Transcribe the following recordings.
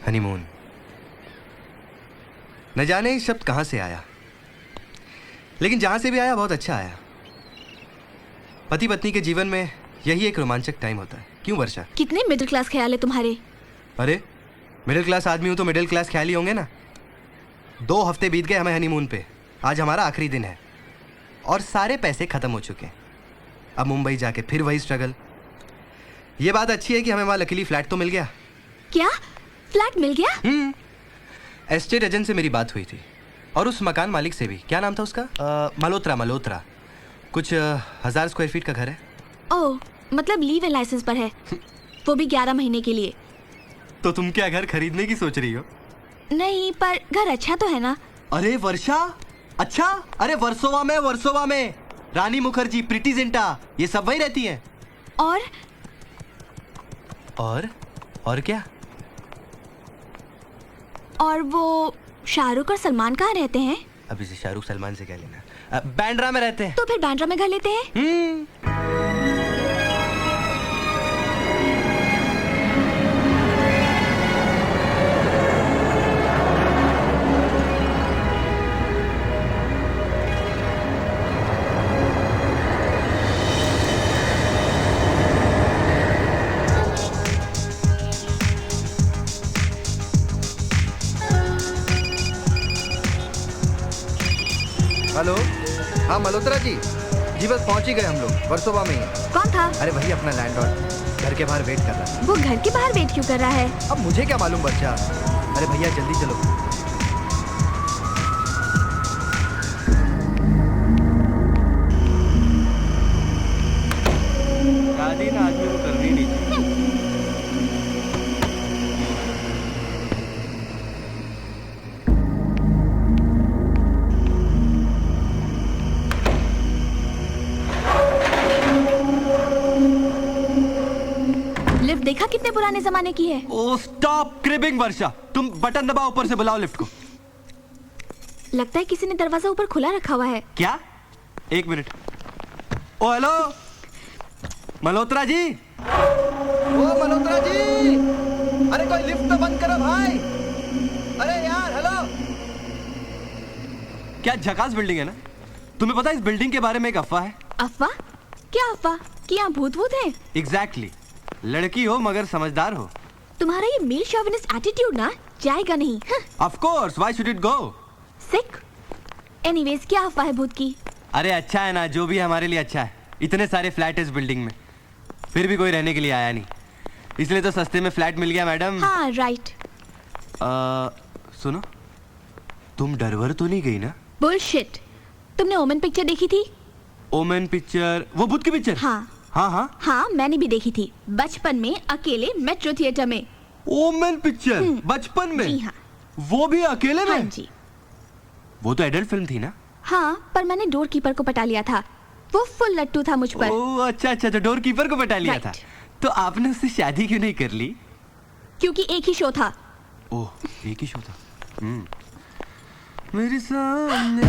Honeymoon, न जाने ये शब्द कहां से आया, लेकिन जहां से भी आया बहुत अच्छा आया। पति पत्नी के जीवन में यही एक रोमांचक टाइम होता है। क्यों वर्षा? कितने मिडिल क्लास ख्याल है तुम्हारे। अरे मिडिल क्लास आदमी हूं तो मिडिल क्लास ख्याल ही होंगे ना। 2 हफ्ते बीत गए हमें हनीमून पे, आज हमारा आखिरी दिन है और सारे पैसे खत्म हो चुके हैं। अब मुंबई जाके फिर वही स्ट्रगल। ये बात अच्छी है कि हमें वहां लकीली फ्लैट तो मिल गया। क्या फ्लैट मिल गया? एस्टेट एजेंट से मेरी बात हुई थी और उस मकान मालिक से भी। क्या नाम था उसका? मल्होत्रा। कुछ 1000 स्क्वायर फीट का घर है। ओह, मतलब लीव एंड लाइसेंस पर है, वो भी 11 महीने के लिए। तो तुम क्या घर खरीदने की सोच रही हो? नहीं, पर घर अच्छा तो है ना। अरे वर्षा, अच्छा? अरे वर्सोवा में रानी मुखर्जी, प्रीति जिंटा, ये सब वही रहती हैं। और क्या? और वो शाहरुख और सलमान कहाँ रहते हैं? अब इसे शाहरुख सलमान से क्या लेना? बांद्रा में रहते हैं। तो फिर बांद्रा में घर लेते हैं। हेलो, हाँ मल्होत्रा जी बस पहुंच ही गए हम लोग, वर्सोवा में ही हैं। कौन था? अरे वही अपना लैंडलॉर्ड, घर के बाहर वेट कर रहा है। वो घर के बाहर वेट क्यों कर रहा है? अब मुझे क्या मालूम बच्चा। अरे भैया जल्दी चलो। शादी ना आदमी को करनी नहीं चाहिए। लिफ्ट देखा कितने पुराने जमाने की है। ओ स्टॉप क्रिबिंग वर्षा, तुम बटन दबाओ, ऊपर से बुलाओ लिफ्ट को। लगता है किसी ने दरवाजा ऊपर खुला रखा हुआ है। क्या? 1 मिनट। ओ हेलो मल्होत्रा जी। ओ मल्होत्रा जी, अरे कोई लिफ्ट तो बंद करो भाई। अरे यार हेलो। क्या झकास बिल्डिंग है ना? तुम्हें पता है इस बिल्डिंग के बारे में एक अफवाह है। अफवाह? क्या अफवाह? कि यहाँ भूत भूत है? एग्जैक्टली। लड़की हो मगर समझदार हो। तुम्हारा ये मेल शॉविनिस्ट एटीट्यूड ना जाएगा नहीं। Of course, why should it go? Sick. Anyways, क्या अफवाह है भूत की? अरे अच्छा है ना, जो भी हमारे लिए अच्छा है। इतने सारे फ्लैट है इस बिल्डिंग में, फिर भी कोई रहने के लिए आया नहीं, इसलिए तो सस्ते में फ्लैट मिल गया मैडम। हाँ राइट। सुनो, तुम डरवर तो नहीं गई ना? बुलशिट। तुमने ओमेन पिक्चर देखी थी? Omen picture? वो भूत की पिक्चर? हाँ हाँ, मैंने भी देखी थी बचपन में, अकेले मेट्रो थिएटर में। ओमेन पिक्चर बचपन में? जी हाँ। वो भी अकेले में? हाँ जी। वो तो एडल्ट फिल्म थी ना? हाँ, पर मैंने डोर कीपर को पटा लिया था, वो फुल लट्टू था मुझ पर। ओह अच्छा, तो डोर कीपर को पटा लिया था। तो आपने उससे शादी क्यों नहीं कर ली? क्योंकि एक ही शो था। ओह, एक ही शो था। मेरे सामने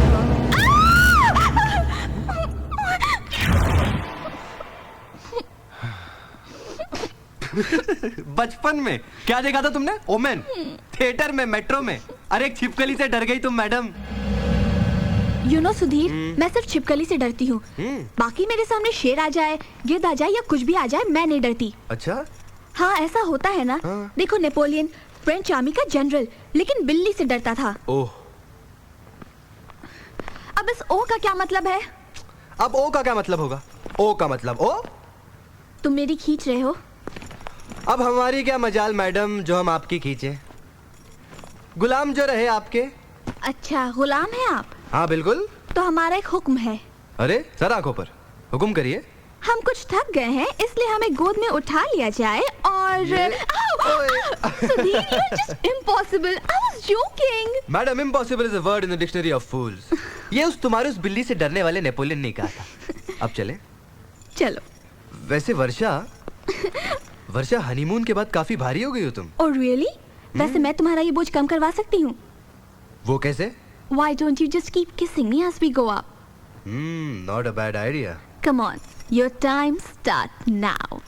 बचपन में क्या देखा था तुमने? ओमेन थिएटर में, मेट्रो में। अरे एक छिपकली से डर गई तुम मैडम। यू नो सुधीर, मैं सिर्फ छिपकली से डरती हूँ। बाकी मेरे सामने शेर आ जाए, गिद्ध आ जाए या कुछ भी आ जाए, मैं नहीं डरती। अच्छा? हाँ ऐसा होता है ना। हाँ। देखो नेपोलियन, फ्रेंच आर्मी का जनरल, लेकिन बिल्ली से डरता था। ओह, अब इस ओ का क्या मतलब है? अब ओ का क्या मतलब होगा? ओ का मतलब ओ? तुम मेरी खींच रहे हो। अब हमारी क्या मजाल मैडम जो हम आपकी खींचे, गुलाम जो रहे आपके। अच्छा, गुलाम है आप? हाँ बिल्कुल। तो हमारा एक हुक्म है। अरे सर आंखों पर, हुक्म करिए। हम कुछ थक गए हैं, इसलिए हमें गोद में उठा लिया जाए और Sudhir, you're just impossible. I was joking. Madam, impossible is a word in the dictionary of fools. ये उस तुम्हारे उस बिल्ली से डरने वाले नेपोलियन ने कहा था। अब चले? चलो। वैसे वर्षा हनीमून के बाद काफी भारी हो गई हो तुम। Oh really? वैसे मैं तुम्हारा ये बोझ कम करवा सकती हूँ। वो कैसे? Why don't you just keep kissing me as we go up? Not a bad idea. Come on, your time starts now.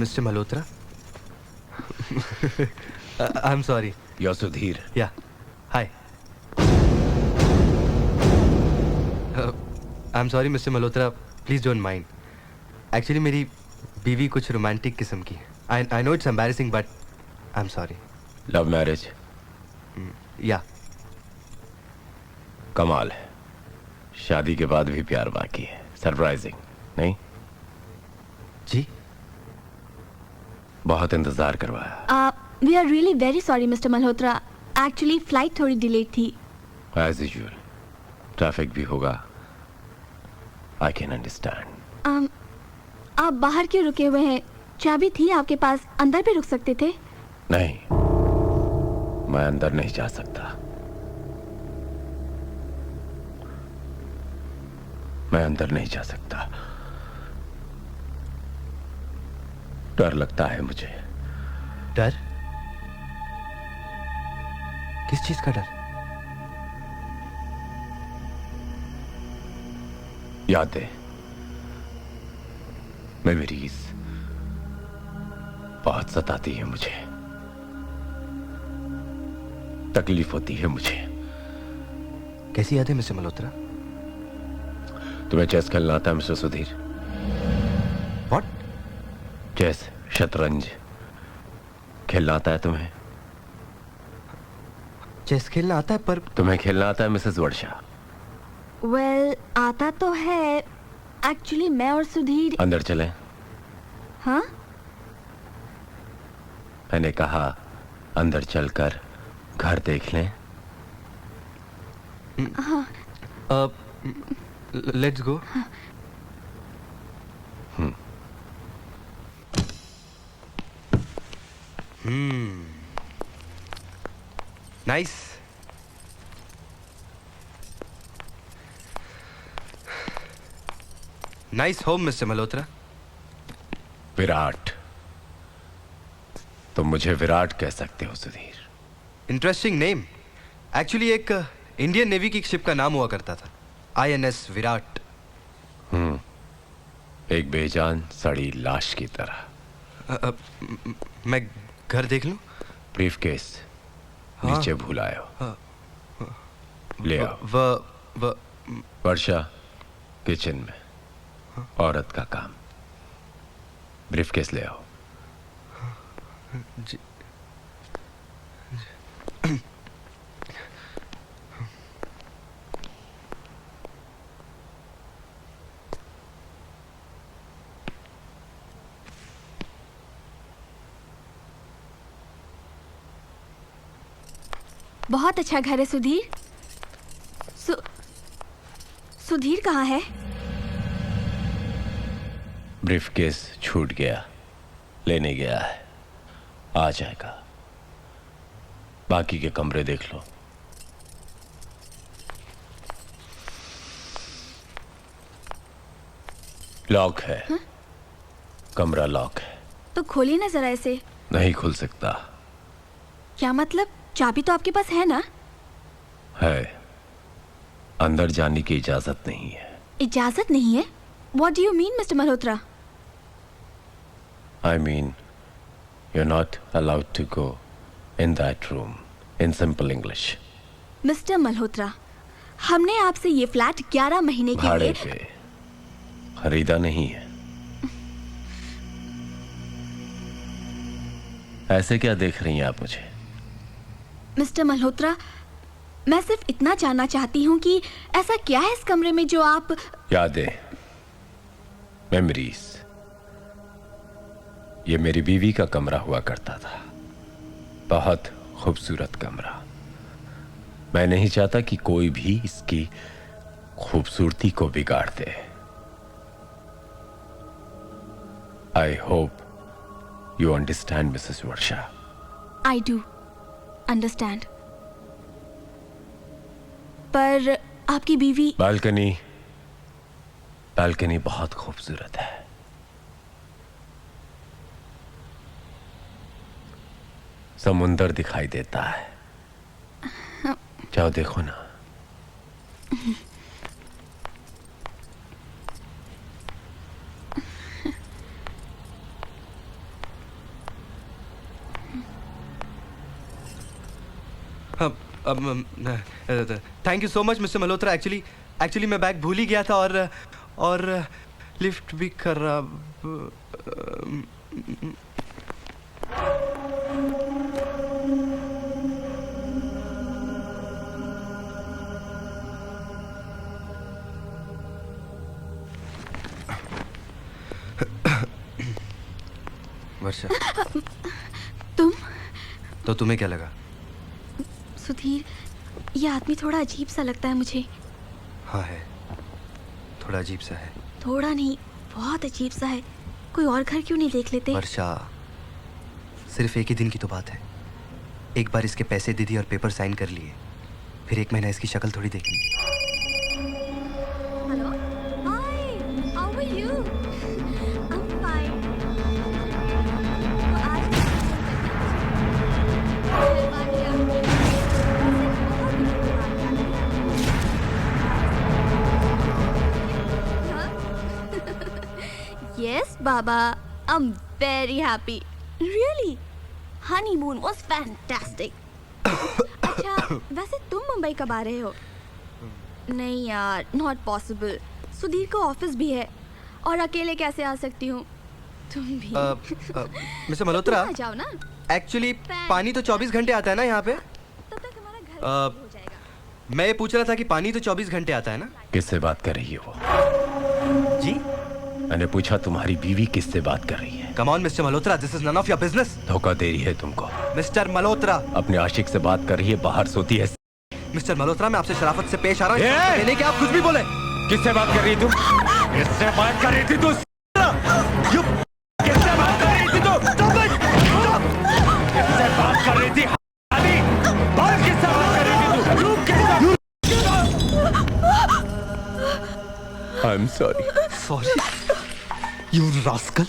Mr. Malhotra. I'm sorry. You're Sudhir. Yeah. Hi. I'm sorry, Mr. Malhotra. Please don't mind. Actually, मेरी बीवी कुछ romantic किस्म की है. I know it's embarrassing, but I'm sorry. Love marriage. Yeah. कमाल है. शादी के बाद भी प्यार बाकी है. सरप्राइजिंग नहीं? जी. बहुत इंतजार करवाया. We are really very sorry, Mr. Malhotra. Actually, flight थोड़ी delayed थी. As usual. ट्रैफिक भी होगा. I can understand. आप बाहर क्यों रुके हुए हैं? चाबी थी आपके पास, अंदर भी रुक सकते थे. नहीं, मैं अंदर नहीं जा सकता. मैं अंदर नहीं जा सकता. डर लगता है मुझे. डर? किस चीज का डर? यादें, मेमोरीज बहुत सताती है मुझे. तकलीफ होती है मुझे. कैसी यादें मिस्टर मल्होत्रा? तुम्हें चेस खेलना आता है मिस्टर सुधीर? व्हाट? चेस, शतरंज खेलना आता है तुम्हें? चेस खेलना आता है, पर तुम्हें खेलना आता है मिसेस वर्षा? Well, आता तो है. एक्चुअली मैं और सुधीर. अंदर चलें? हाँ? मैंने कहा अंदर चलकर घर देख लें. Let's go. Nice. Nice home mister Malhotra. Virat. तुम मुझे विराट कह सकते हो सुधीर. Interesting name. एक्चुअली एक इंडियन नेवी की शिप का नाम हुआ करता था, INS विराट. एक बेजान सड़ी लाश की तरह. मैं घर देख लूं? ब्रीफकेस नीचे भूल आए हो. ले आओ. वर्षा किचन में. औरत का काम. ब्रीफकेस ले आओ. जी. बहुत अच्छा घर है सुधीर. सुधीर कहाँ है? ब्रीफकेस छूट गया. लेने गया है. आ जाएगा. बाकी के कमरे देख लो. लॉक है. हा? कमरा लॉक है. तो खोलिए ना जरा इसे. नहीं खुल सकता. क्या मतलब? चाबी तो आपके पास है ना? है. अंदर जाने की इजाजत नहीं है. इजाजत नहीं है? What do you mean, Mr. Malhotra? I mean, you're not allowed to go in that room. In simple English. Mr. Malhotra, हमने आपसे ये फ्लैट 11 महीने के भाड़े लिए पे खरीदा नहीं है. ऐसे क्या देख रही हैं आप मुझे? मिस्टर मल्होत्रा, मैं सिर्फ इतना जानना चाहती हूँ कि ऐसा क्या है इस कमरे में जो आप... यादें, मेमोरीज. ये मेरी बीवी का कमरा हुआ करता था. बहुत खूबसूरत कमरा. मैं नहीं चाहता कि कोई भी इसकी खूबसूरती को बिगाड़ दे. I hope you understand Mrs Varsha. I do understand. पर आपकी बीवी... बालकनी बहुत खूबसूरत है. समुंदर दिखाई देता है. जाओ देखो ना. Thank you so much mister Malhotra. Actually मैं बैग भूल ही गया था और लिफ्ट भी खराब। वर्षा, तुम? तो तुम्हें क्या लगा? सुधीर, ये आदमी थोड़ा अजीब सा लगता है मुझे। हाँ है, थोड़ा अजीब सा है। थोड़ा नहीं, बहुत अजीब सा है। कोई और घर क्यों नहीं देख लेते? वर्षा, सिर्फ एक ही दिन की तो बात है। एक बार इसके पैसे दे दिए और पेपर साइन कर लिए, फिर 1 महीना इसकी शक्ल थोड़ी देखी। Hello, hi, how are you? I am fine. तो आज Yes, Baba. I'm very happy. Really? Honeymoon was fantastic. अच्छा, वैसे तुम मुंबई कब आ रहे हो? नहीं यार, not possible. सुधीर को ऑफिस भी है और अकेले कैसे आ सकती हूँ? तुम भी। मिस्टर मल्होत्रा, तुम आ जाओ ना। एक्चुअली पानी तो 24 घंटे आता है ना यहाँ पे? तब तक हमारा घर हो जाएगा। मैं ये पूछ रहा था कि पानी तो 24 घंटे आता है ना? किससे बात कर रही है वो? जी? मैंने पूछा तुम्हारी बीवी किससे बात कर रही है? Come on mister Malhotra, this is none of your business. धोखा दे रही है तुमको। मिस्टर मल्होत्रा, अपने आशिक से बात कर रही है, बाहर सोती है। मिस्टर मल्होत्रा, मैं आपसे शराफत से पेश आ रहा हूँ। ए! नहीं कि आप कुछ भी बोले। किससे बात कर रही तुम? किससे बात कर रही थी तू? किससे बात कर रही थी तू? किससे बात कर रही थी? बात किससे बात कर रही थी तू? आई am sorry. Sorry, you rascal!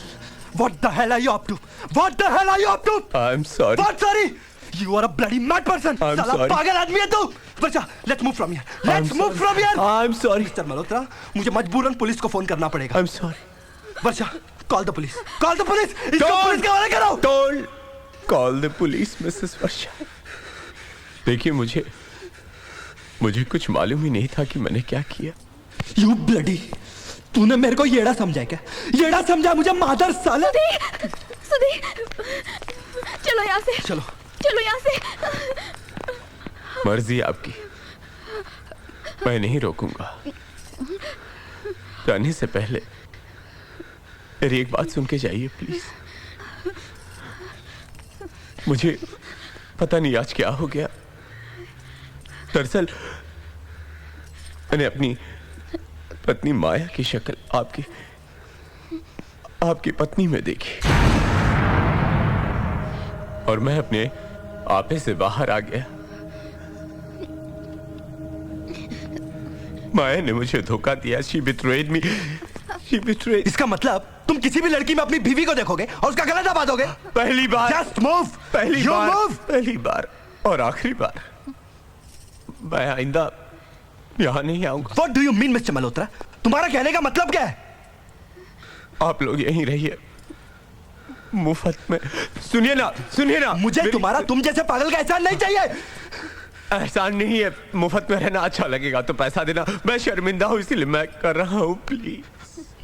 What the hell are you up to? What the hell are you up to? I am sorry. What sorry? You are a bloody mad person. I'm साला sorry. पागल आदमी है तू। बच्चा, let's move from here. Let's move from here. I am sorry. Mister Malhotra, मुझे मजबूरन police को phone करना पड़ेगा। I am sorry. Varsha, call the police. Call the police. इसको पुलिस के हवाले करो। Don't call the police, Mrs Varsha. देखिए, मुझे कुछ मालूम ही नहीं था कि मैंने क्या किया। You bloody! तूने मेरे को येड़ा समझा क्या? येड़ा समझा मुझे, मादर साले। सुधीर, चलो यहाँ से। चलो यहाँ से। मर्जी आपकी, मैं नहीं रोकूंगा। जाने से पहले मेरी एक बात सुन के जाइए प्लीज। मुझे पता नहीं आज क्या हो गया। दरअसल मैंने अपनी पत्नी माया की शक्ल आपकी पत्नी में देखी और मैं अपने आपे से बाहर आ गया। माया ने मुझे धोखा दिया। She betrayed me. She betrayed. इसका मतलब तुम किसी भी लड़की में अपनी बीवी को देखोगे और उसका गला दबा दोगे? पहली बार। Just move. पहली बार और आखिरी बार। मैं आइंदा यहाँ नहीं आऊंगा। What do you mean, mister Malhotra? तुम्हारा कहने का मतलब क्या है? आप लोग यहीं रहिए मुफ्त में। सुनिए ना मुझे तुम्हारा तुम जैसे पागल का एहसान नहीं चाहिए। एहसान नहीं है, मुफ्त में रहना अच्छा लगेगा तो पैसा देना। मैं शर्मिंदा हूँ इसीलिए मैं कर रहा हूँ, please.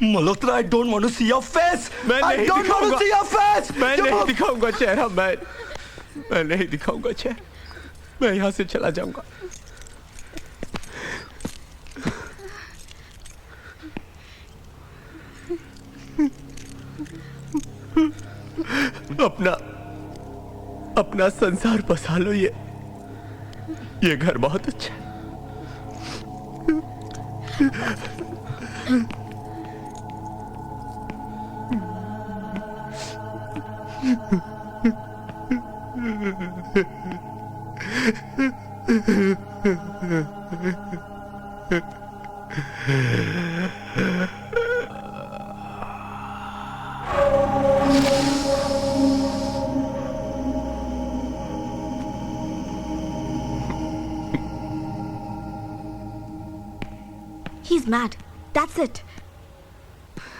Malhotra, I don't want to see your face. मैं I नहीं don't want to see your face. मैं नहीं दिखाऊंगा चेहरा। मैं नहीं दिखाऊंगा चेहरा। मैं यहाँ से चला जाऊंगा। अपना संसार बसा लो। ये घर बहुत अच्छा है। He's mad. That's it.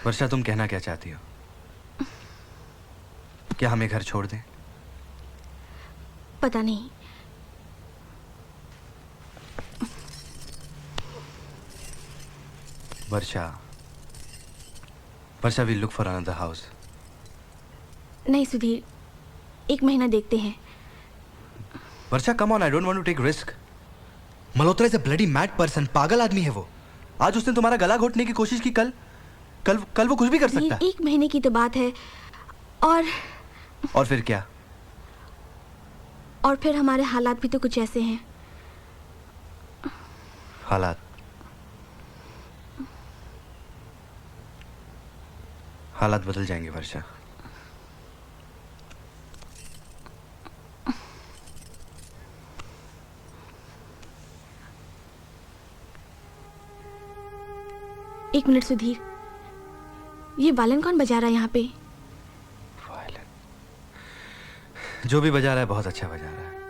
वर्षा, तुम कहना क्या चाहती हो? क्या हमें घर छोड़ दें? पता नहीं, वर्षा, वर्षा, we'll look for another house. नहीं सुधीर, 1 महीना देखते हैं। वर्षा, come on, I don't want to take risk. Malhotra is a bloody mad person. पागल आदमी है वो। आज उसने तुम्हारा गला घोटने की कोशिश की, कल वो कुछ भी कर सकता है। 1 महीने की तो बात है। और फिर क्या? और फिर हमारे हालात भी तो कुछ ऐसे हैं। हालात बदल जाएंगे वर्षा। एक मिनट सुधीर, ये वायलिन कौन बजा रहा है यहाँ पे? जो भी बजा रहा है बहुत अच्छा बजा रहा है।